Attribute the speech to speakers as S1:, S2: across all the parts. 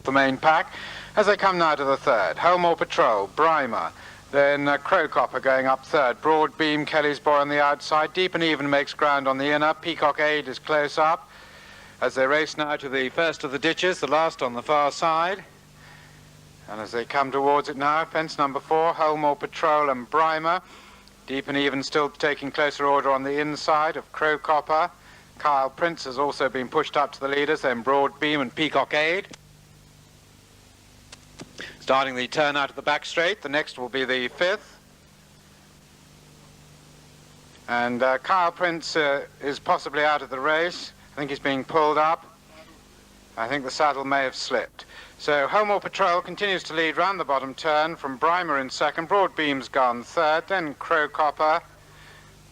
S1: the main pack. As they come now to the third, Holemoor Patrol, Brymer, then Crowecopper going up third, Broad Beam, Kelly's Boy on the outside, Deep and Even makes ground on the inner, Pea-Cock-Ade is close up. As they race now to the first of the ditches, the last on the far side. And as they come towards it now, fence number 4, Holemoor Patrol and Brymer. Deep and Even still taking closer order on the inside of Crowecopper. Kyle Prince has also been pushed up to the leaders, then Broad Beam and Pea-Cock-Ade. Starting the turn out of the back straight, the next will be the 5th. And Kyle Prince is possibly out of the race. I think he's being pulled up. I think the saddle may have slipped. So Holemoor Patrol continues to lead round the bottom turn from Brymer in second, Broad Beam's gone third, then Crowecopper.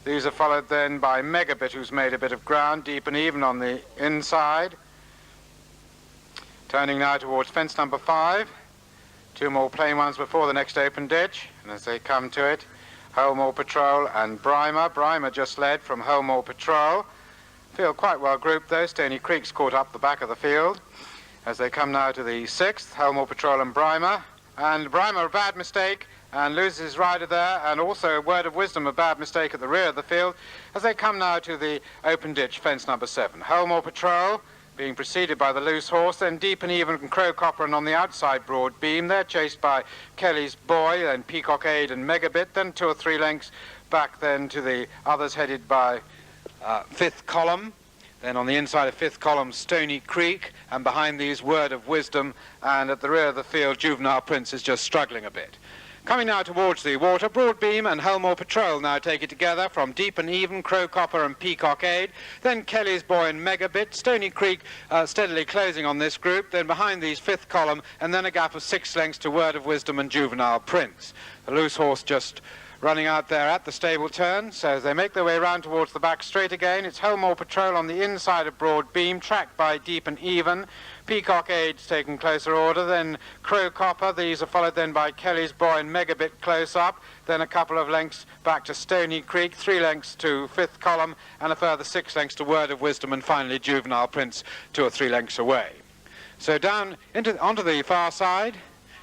S1: These are followed then by Megabit, who's made a bit of ground, Deep and Even on the inside. Turning now towards fence number 5. 2 more plain ones before the next open ditch, and as they come to it, Holemoor Patrol and Brymer. Brymer just led from Holemoor Patrol. Field quite well grouped though. Stony Creek's caught up the back of the field. As they come now to the 6th, Holemoor Patrol and Brymer. And Brymer, a bad mistake, and loses his rider there, and also a word of wisdom, a bad mistake at the rear of the field. As they come now to the open ditch, fence number 7. Holemoor Patrol being preceded by the loose horse, then Deep and Even and Crowecopper, and on the outside Broad Beam. They're chased by Kelly's Boy, then Pea-Cock-Ade and Megabit, then 2 or 3 lengths back then to the others headed by 5th column. Then on the inside of 5th column, Stony Creek, and behind these Word of Wisdom, and at the rear of the field, Juvenile Prince is just struggling a bit. Coming now towards the water, Broad Beam and Holemoor Patrol now take it together from Deep and Even, Crowecopper and Pea-Cock-Ade, then Kelly's Boy and Megabit, Stony Creek steadily closing on this group, then behind these 5th column, and then a gap of 6 lengths to Word of Wisdom and Juvenile Prince. The loose horse just running out there at the stable turn, so as they make their way round towards the back straight again, it's Holemoor Patrol on the inside of Broad Beam, tracked by Deep and Even. Pea-Cock-Ade's taken closer order, then Crowecopper. These are followed then by Kelly's Boy and Megabit close up, then a couple of lengths back to Stony Creek, 3 lengths to 5th column, and a further 6 lengths to Word of Wisdom, and finally Juvenile Prince 2 or 3 lengths away. So down onto the far side,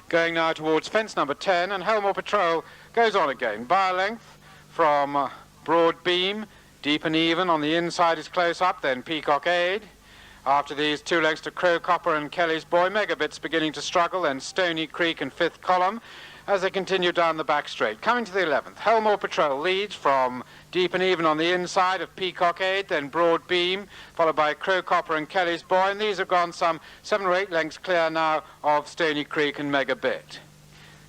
S1: going now towards fence number 10, and Holemoor Patrol goes on again by a length from Broad Beam. Deep and Even on the inside is close up, then Pea-Cock-Ade. After these, 2 lengths to Crowecopper and Kelly's Boy. Megabit's beginning to struggle, then Stony Creek and 5th column as they continue down the back straight. Coming to the 11th, Holemoor Patrol leads from Deep and Even on the inside of Pea-Cock-Ade, then Broad Beam, followed by Crowecopper and Kelly's Boy, and these have gone some 7 or 8 lengths clear now of Stony Creek and Megabit.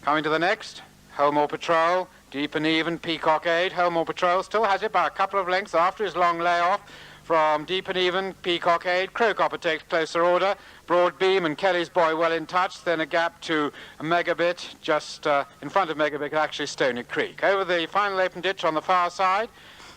S1: Coming to the next, Holemoor Patrol, Deep and Even, Pea-Cock-Ade. Holemoor Patrol still has it by a couple of lengths after his long layoff from Deep and Even, Pea-Cock-Ade. Crowecopper takes closer order. Broad Beam and Kelly's Boy well in touch. Then a gap to Megabit, just in front of Megabit, actually Stony Creek. Over the final open ditch on the far side,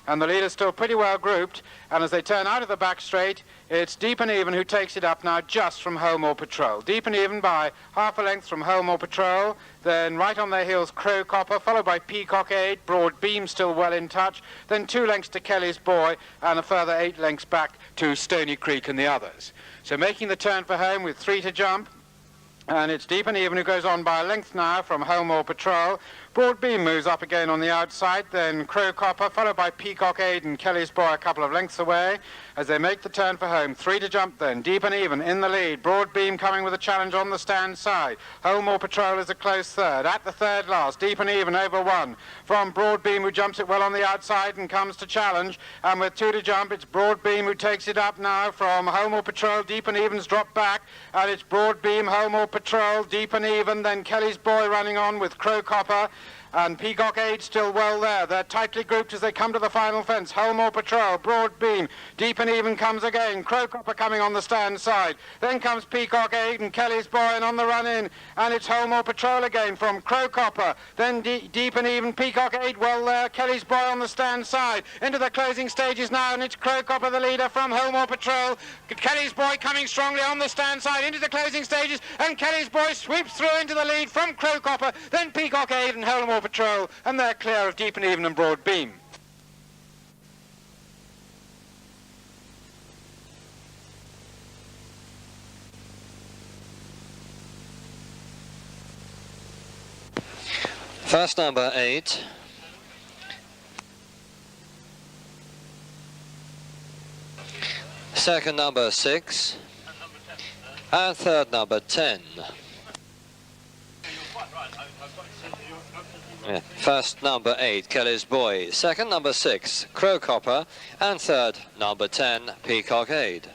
S1: and the leader's still pretty well grouped, and as they turn out of the back straight, it's Deep and Even who takes it up now just from Holemoor Patrol. Deep and Even by half a length from Holemoor Patrol, then right on their heels Crowecopper, followed by Pea-Cock-Ade, Broad Beam still well in touch, then 2 lengths to Kelly's Boy, and a further 8 lengths back to Stony Creek and the others. So making the turn for home with 3 to jump, and it's Deep and Even who goes on by a length now from Holemoor Patrol. Broad Beam moves up again on the outside, then Crowecopper, followed by Pea-Cock-Ade and Kelly's Boy a couple of lengths away as they make the turn for home. 3 to jump then, Deep and Even in the lead. Broad Beam coming with a challenge on the stand side. Holemoor Patrol is a close third. At the third last, Deep and Even over 1 from Broad Beam, who jumps it well on the outside and comes to challenge. And with 2 to jump, it's Broad Beam who takes it up now from Holemoor Patrol. Deep and Even's dropped back, and it's Broad Beam, Holemoor Patrol, Deep and Even, then Kelly's Boy running on with Crowecopper. And Pea-Cock-Ade still well there. They're tightly grouped as they come to the final fence. Holemoor Patrol, Broad Beam, Deep and Even comes again. Crowecopper coming on the stand side. Then comes Pea-Cock-Ade and Kelly's Boy and on the run in. And it's Holemoor Patrol again from Crowecopper. Then Deep and Even, Pea-Cock-Ade well there. Kelly's Boy on the stand side. Into the closing stages now, and it's Crowecopper the leader from Holemoor Patrol. Kelly's Boy coming strongly on the stand side into the closing stages, and Kelly's Boy sweeps through into the lead from Crowecopper. Then Pea-Cock-Ade and Holemoor Patrol, and they're clear of Deep and Even and Broad Beam.
S2: First number 8. Second number 6. And third number 10. Yeah. First number 8, Kelly's Boy. Second number 6, Crowecopper. And third number 10, Pea-Cock-Ade.